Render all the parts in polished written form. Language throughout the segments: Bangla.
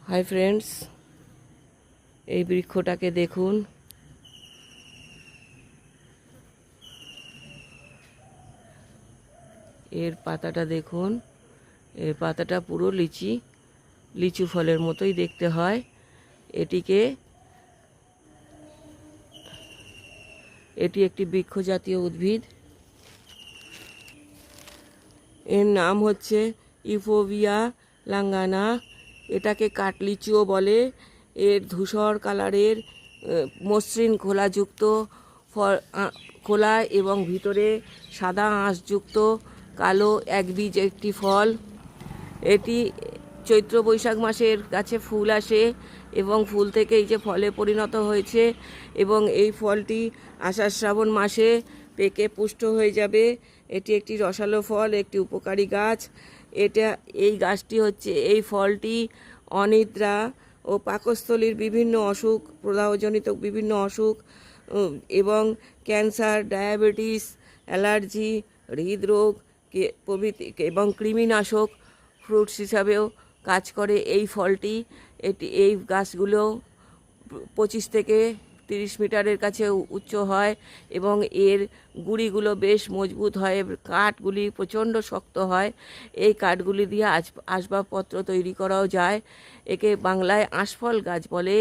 হাই ফ্রেন্ডস, এই বৃক্ষটাকে দেখুন। এর পাতাটা দেখুন। এর পাতাটা পুরো লিচু ফলের মতোই দেখতে হয়। এটি একটি বৃক্ষ জাতীয় উদ্ভিদ। এর নাম হচ্ছে ইউফোবিয়া লাঙ্গানা। এটাকে কাঠলিচুও বলে। এর ধূসর কালারের মসৃণ খোলা এবং ভিতরে সাদা আঁশযুক্ত কালো একবীজ একটি ফল। এটি চৈত্র বৈশাখ মাসের কাছে ফুল আসে এবং ফুল থেকে এই যে ফলে পরিণত হয়েছে এবং এই ফলটি আষাঢ় শ্রাবণ মাসে পেকে পুষ্ট হয়ে যাবে। এটি একটি রসালো ফল, একটি উপকারী গাছ। এই গাছটি হচ্ছে, এই ফলটি অনিদ্রা ও পাকস্থলীর বিভিন্ন অসুখ, প্রদাহজনিত বিভিন্ন অসুখ এবং ক্যান্সার, ডায়াবেটিস, অ্যালার্জি, হৃদরোগ প্রভৃতি এবং কৃমিনাশক ফ্রুটস হিসাবেও কাজ করে এই ফলটি। এই গাছগুলো 25 থেকে 30 মিটারের কাছে উচ্চ হয় এবং এর গুঁড়িগুলো বেশ মজবুত হয়, কাঠগুলি প্রচণ্ড শক্ত হয়। এই কাঠগুলি দিয়ে আসবাবপত্র তৈরি করাও যায়। একে বাংলায় আঁশফল গাছ বলে।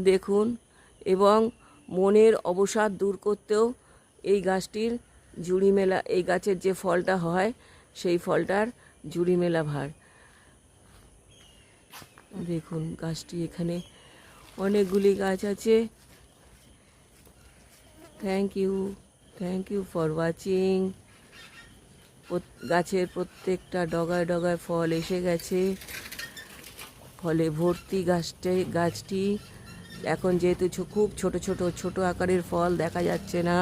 দেখুন, এবং মনের অবসাদ দূর করতেও এই গাছটির জুড়ি মেলা, এই গাছের যে ফলটা হয় সেই ফলটার জুড়ি মেলা ভার। দেখুন গাছটি, এখানে অনেকগুলি গাছ আছে। Thank you for watching. গাছের প্রত্যেকটা ডগায় ডগায় ফল এসে গেছে, ফলে ভর্তি গাছটি। এখন যেহেতু খুব ছোট আকারের ফল দেখা যাচ্ছে না।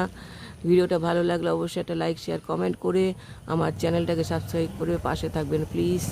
ভিডিওটা ভালো লাগলে অবশ্যই একটা লাইক, শেয়ার, কমেন্ট করে আমার চ্যানেলটাকে সাবস্ক্রাইব করে পাশে থাকবেন প্লিজ।